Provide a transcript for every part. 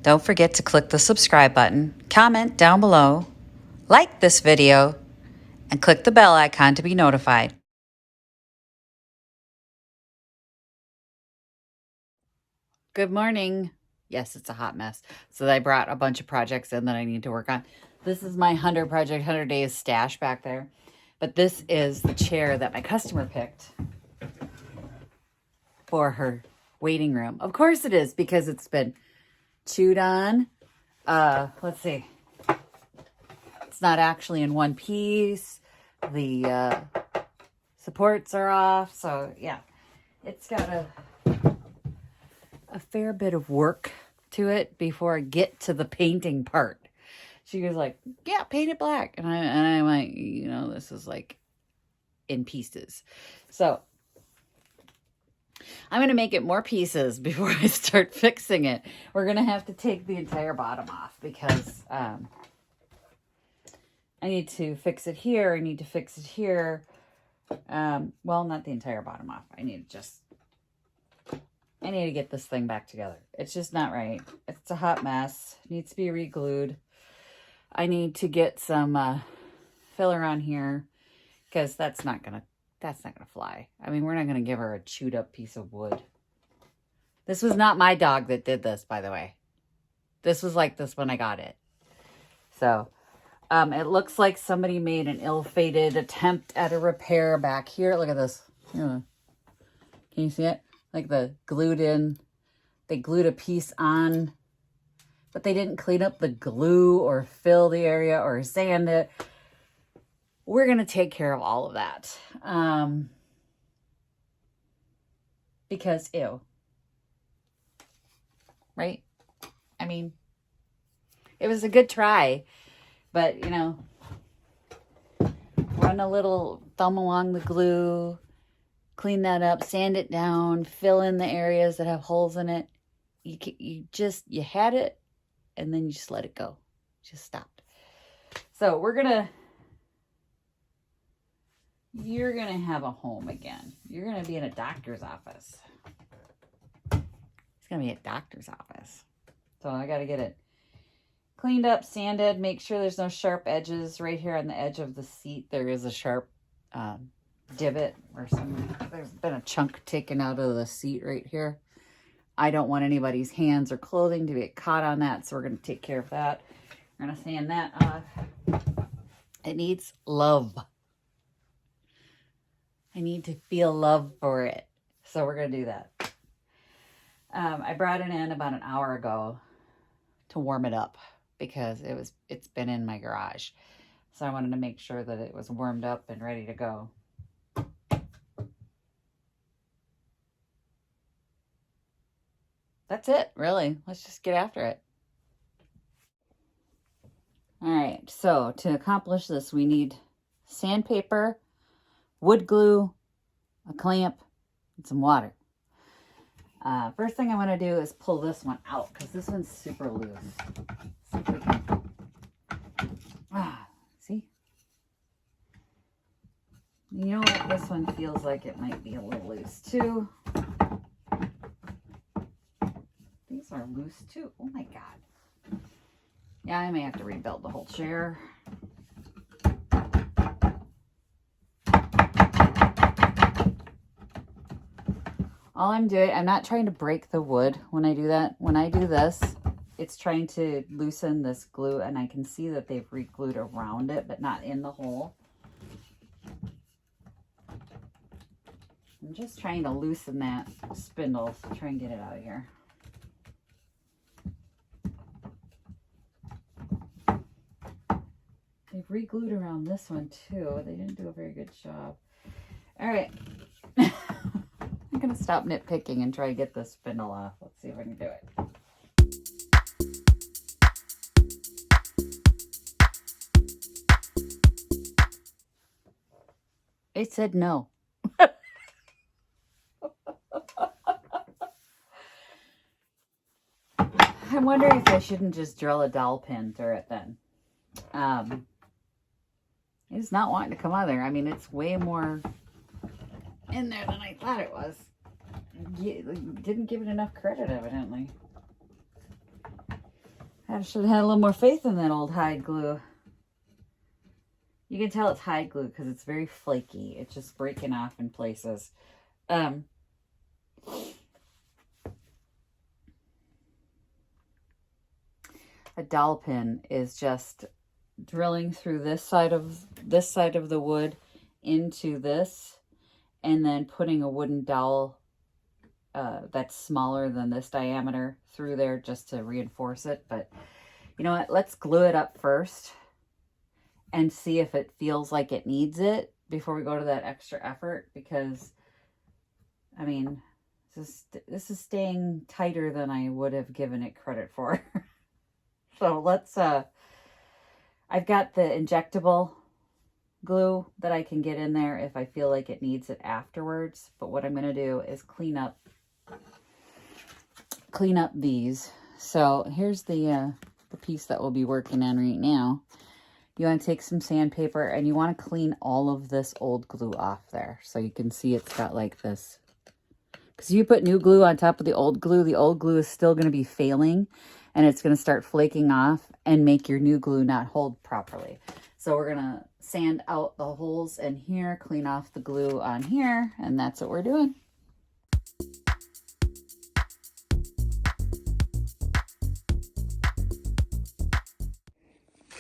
Don't forget to click the subscribe button, comment down below, like this video, and click the bell icon to be notified. Good morning. Yes, it's a hot mess. So I brought a bunch of projects in that I need to work on. This is my 100 days stash back there. But this is the chair that my customer picked for her waiting room. Of course it is, because it's been chewed on. Let's see. It's not actually in one piece. The supports are off. So yeah, it's got a fair bit of work to it before I get to the painting part. She was like, yeah, paint it black. And I'm like, you know, this is like in pieces. So I'm going to make it more pieces before I start fixing it. We're going to have to take the entire bottom off because I need to fix it here. I need to fix it here. Well, not the entire bottom off. I need to get this thing back together. It's just not right. It's a hot mess. It needs to be re-glued. I need to get some filler on here because that's not gonna fly. I mean, we're not gonna give her a chewed up piece of wood. This was not my dog that did this, by the way. This was like this when I got it. So it looks like somebody made an ill-fated attempt at a repair back here. Look at this. Can you see it? Like they glued a piece on, but they didn't clean up the glue or fill the area or sand it. We're going to take care of all of that. Because ew. Right? I mean, it was a good try, but you know, run a little thumb along the glue, clean that up, sand it down, fill in the areas that have holes in it. You had it, and then you just let it go. Just stopped. So you're going to have a home again. You're going to be in a doctor's office. It's going to be a doctor's office. So I got to get it cleaned up, sanded, make sure there's no sharp edges. Right here on the edge of the seat, there is a sharp divot or something. There's been a chunk taken out of the seat right here. I don't want anybody's hands or clothing to get caught on that, so we're going to take care of that. We're going to sand that off. It needs love. I need to feel love for it, so we're going to do that. I brought it in about an hour ago to warm it up because it's been in my garage. So I wanted to make sure that it was warmed up and ready to go. That's it, really. Let's just get after it. All right, so to accomplish this, we need sandpaper, wood glue, a clamp, and some water. First thing I want to do is pull this one out because this one's super loose. See if we can... see? You know what? This one feels like it might be a little loose too. These are loose too. Oh my God. Yeah, I may have to rebuild the whole chair. All I'm doing, I'm not trying to break the wood when I do that. When I do this, it's trying to loosen this glue, and I can see that they've re-glued around it, but not in the hole. I'm just trying to loosen that spindle to try and get it out of here. They've re-glued around this one too. They didn't do a very good job. All right. I'm going to stop nitpicking and try to get this spindle off. Let's see if I can do it. It said no. I'm wondering if I shouldn't just drill a dowel pin through it then. It's not wanting to come out of there. I mean, it's way more in there than I thought it was. Didn't give it enough credit, evidently. I should have had a little more faith in that old hide glue. You can tell it's hide glue because it's very flaky. It's just breaking off in places. A dowel pin is just drilling through this side of the wood into this, and then putting a wooden dowel that's smaller than this diameter through there just to reinforce it. But you know what? Let's glue it up first and see if it feels like it needs it before we go to that extra effort, because I mean, this is staying tighter than I would have given it credit for. So let's I've got the injectable glue that I can get in there if I feel like it needs it afterwards. But what I'm going to do is clean up these. So here's the piece that we'll be working on right now. You want to take some sandpaper and you want to clean all of this old glue off there. So you can see it's got like this. Because you put new glue on top of the old glue is still going to be failing, and it's going to start flaking off and make your new glue not hold properly. So we're going to sand out the holes in here, clean off the glue on here, and that's what we're doing.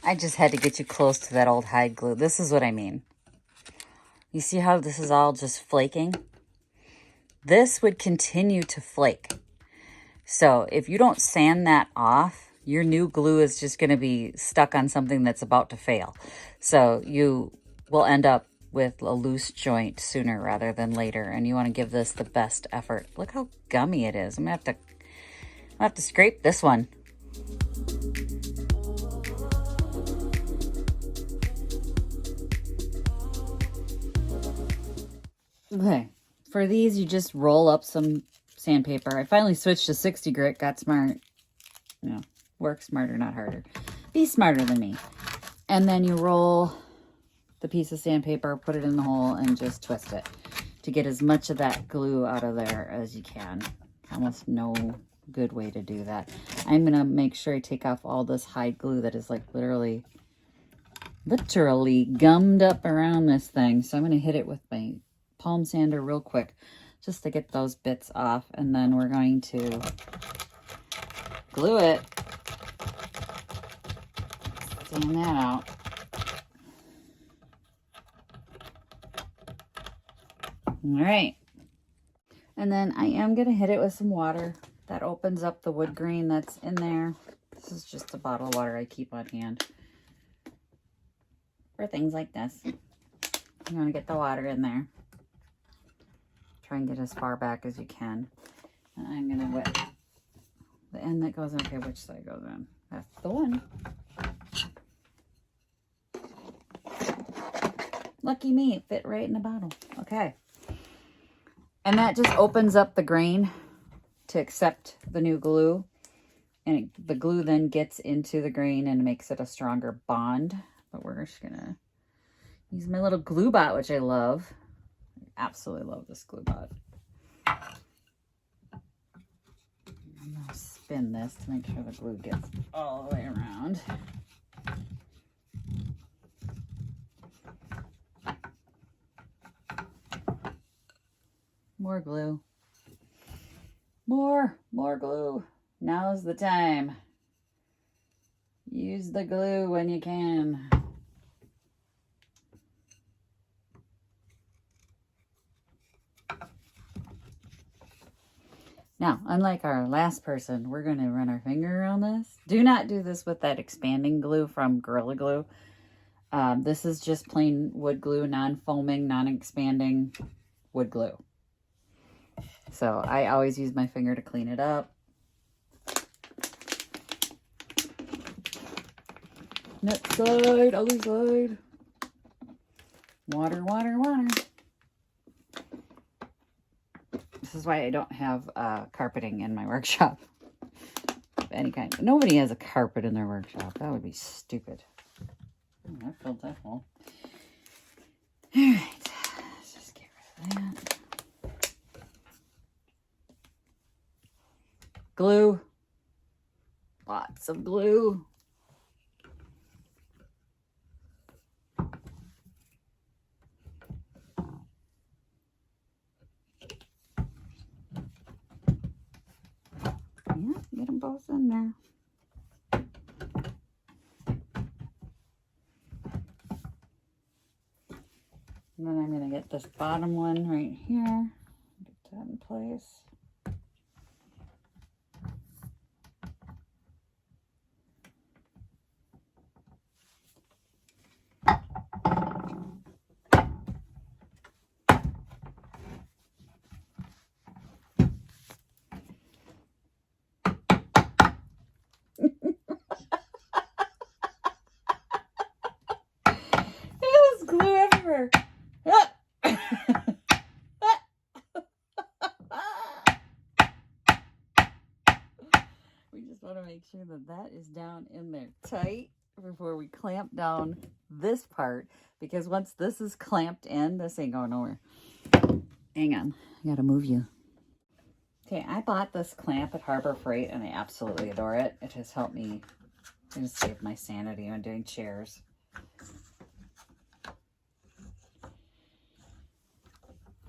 I just had to get you close to that old hide glue. This is what I mean. You see how this is all just flaking? This would continue to flake. So if you don't sand that off, your new glue is just going to be stuck on something that's about to fail. So you will end up with a loose joint sooner rather than later. And you want to give this the best effort. Look how gummy it is. I'm going to have to scrape this one. Okay, for these, you just roll up some sandpaper. I finally switched to 60 grit, got smart. You know, work smarter, not harder. Be smarter than me. And then you roll the piece of sandpaper, put it in the hole, and just twist it to get as much of that glue out of there as you can. Almost no good way to do that. I'm going to make sure I take off all this hide glue that is like literally gummed up around this thing. So I'm going to hit it with my palm sander real quick just to get those bits off, and then we're going to glue it. Sand that out. All right. And then I am going to hit it with some water. That opens up the wood grain that's in there. This is just a bottle of water I keep on hand for things like this. You want to get the water in there. Try and get as far back as you can. And I'm going to wet the end that goes in. Okay, which side goes in? That's the one. Lucky me, it fit right in the bottle. Okay. And that just opens up the grain to accept the new glue. And the glue then gets into the grain and makes it a stronger bond. But we're just going to use my little glue bot, which I love. Absolutely love this glue bot. I'm going to spin this to make sure the glue gets all the way around. More glue. More glue. Now's the time. Use the glue when you can. Now, unlike our last person, we're going to run our finger around this. Do not do this with that expanding glue from Gorilla Glue. This is just plain wood glue, non-foaming, non-expanding wood glue. So I always use my finger to clean it up. Next side, other side. Water, water, water. This is why I don't have carpeting in my workshop of any kind. Nobody has a carpet in their workshop. That would be stupid. Oh, I filled that hole. All right, let's just get rid of that. Glue. Lots. lots of glue. Yeah, get them both in there. And then I'm going to get this bottom one right here. Get that in place. There's glue everywhere. We just want to make sure that that is down in there tight before we clamp down this part, because once this is clamped in, this ain't going nowhere. Hang on, I gotta move you. Okay, I bought this clamp at Harbor Freight and I absolutely adore it. It has helped me save my sanity when doing chairs.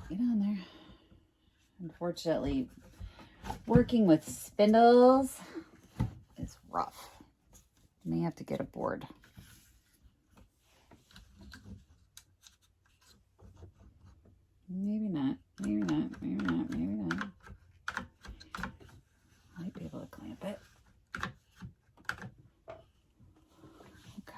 Get on there. Unfortunately, working with spindles is rough. May have to get a board. Maybe not. Maybe not. Maybe not. Maybe not. Might be able to clamp it. Okay.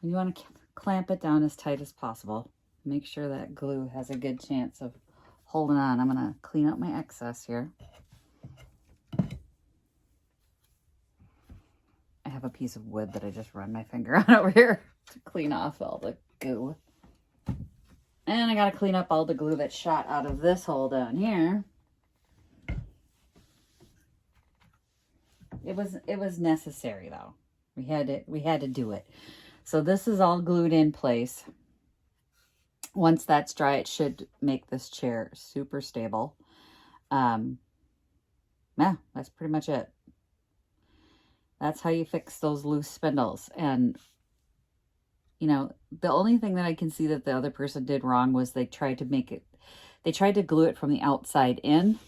You want to clamp it down as tight as possible. Make sure that glue has a good chance of holding on. I'm going to clean up my excess here. I have a piece of wood that I just run my finger on over here to clean off all the goo. And I got to clean up all the glue that shot out of this hole down here. It was necessary though. We had to do it. So this is all glued in place. Once that's dry, it should make this chair super stable. Yeah, that's pretty much it. That's how you fix those loose spindles. And, you know, the only thing that I can see that the other person did wrong was they tried to glue it from the outside in.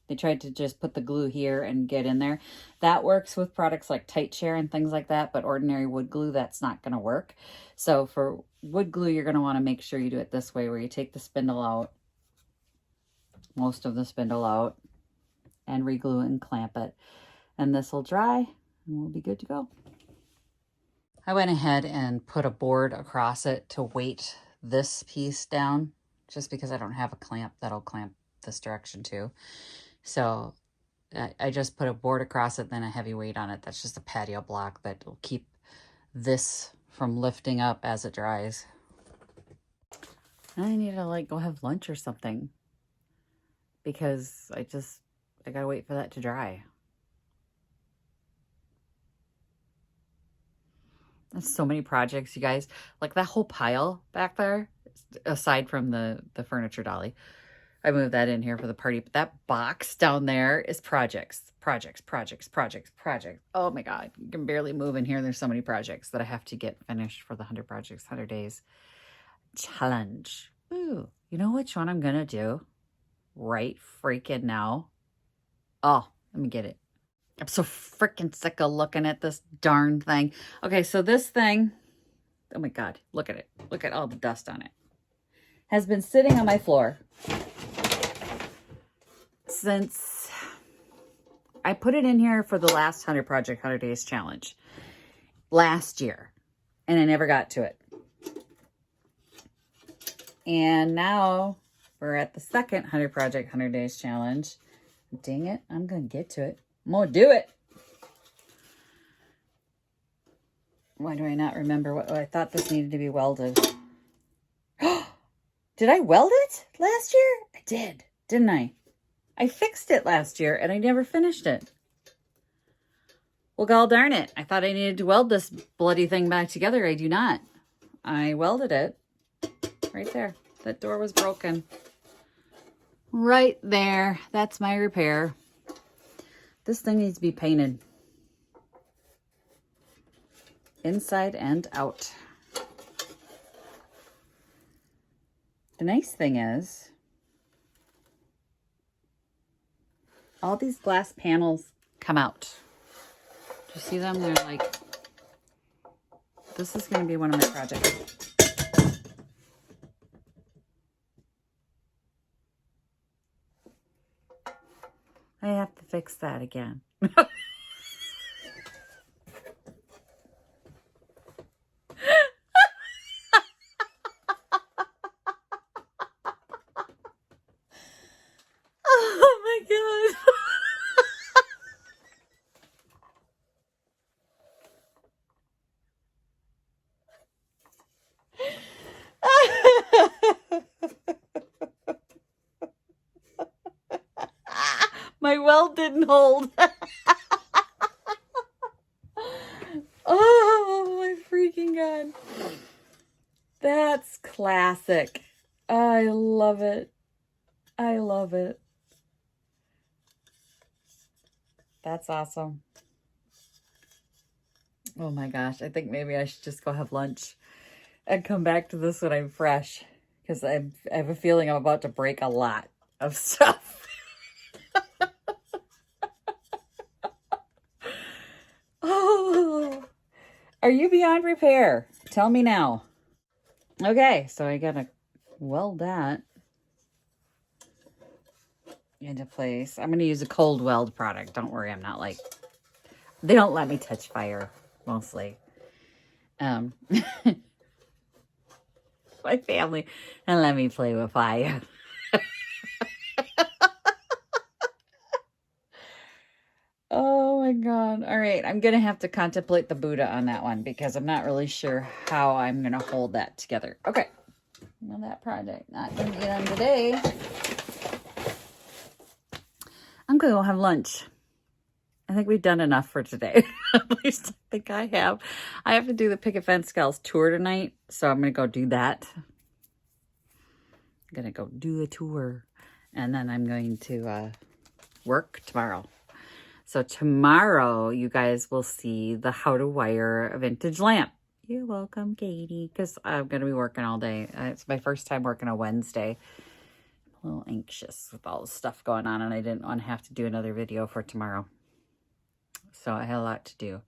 They tried to just put the glue here and get in there. That works with products like Tight Chair and things like that, but ordinary wood glue, that's not going to work. So for wood glue, you're going to want to make sure you do it this way, where you take the spindle out, most of the spindle out, and reglue it and clamp it. And this will dry, and we'll be good to go. I went ahead and put a board across it to weight this piece down, just because I don't have a clamp that'll clamp this direction too. So I just put a board across it, then a heavy weight on it. That's just a patio block that will keep this from lifting up as it dries. I need to like go have lunch or something, because I gotta wait for that to dry. There's so many projects, you guys. Like that whole pile back there, aside from the furniture dolly. I moved that in here for the party, but that box down there is projects. Oh my God, you can barely move in here. There's so many projects that I have to get finished for the 100 Projects, 100 Days Challenge. Ooh, you know which one I'm going to do right freaking now? Oh, let me get it. I'm so freaking sick of looking at this darn thing. Okay, so this thing, oh my God, look at it. Look at all the dust on it. Has been sitting on my floor since I put it in here for the last 100 Project 100 Days Challenge last year, and I never got to it. And now we're at the second 100 Project 100 Days Challenge. Dang it, I'm going to get to it. I'm going to do it. Why do I not remember what I thought this needed to be welded? Did I weld it last year? I did, didn't I? I fixed it last year and I never finished it. Well, gall darn it. I thought I needed to weld this bloody thing back together. I do not. I welded it right there. That door was broken. Right there. That's my repair. This thing needs to be painted. Inside and out. The nice thing is, all these glass panels come out. Do you see them? They're like, this is going to be one of my projects. I have to fix that again. Oh my God. My weld didn't hold. Oh my freaking God. That's classic. I love it. I love it. That's awesome. Oh my gosh. I think maybe I should just go have lunch and come back to this when I'm fresh, because I have a feeling I'm about to break a lot of stuff. Oh, are you beyond repair? Tell me now. Okay, so I gotta weld that into place. I'm gonna use a cold weld product. Don't worry, I'm not like, they don't let me touch fire mostly. My family and let me play with fire. Oh my God. All right. I'm going to have to contemplate the Buddha on that one, because I'm not really sure how I'm going to hold that together. Okay. Well, that project not going to be done today. I'm going to go have lunch. I think we've done enough for today. At least I think I have. I have to do the Picket Fence Gals tour tonight, so I'm going to go do that. I'm going to go do a tour, and then I'm going to work tomorrow. So tomorrow, you guys will see the how to wire a vintage lamp. You're welcome, Katie, because I'm going to be working all day. It's my first time working a Wednesday. I'm a little anxious with all the stuff going on, and I didn't want to have to do another video for tomorrow. So I had a lot to do.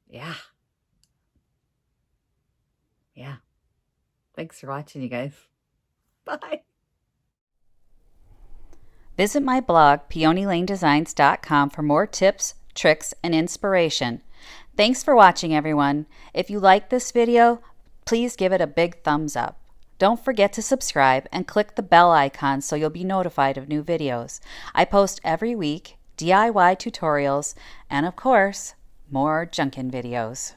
Yeah. Yeah. Thanks for watching, you guys. Bye. Visit my blog, peonylanedesigns.com, for more tips, tricks, and inspiration. Thanks for watching, everyone. If you like this video, please give it a big thumbs up. Don't forget to subscribe and click the bell icon so you'll be notified of new videos. I post every week, DIY tutorials, and of course, more junkin' videos.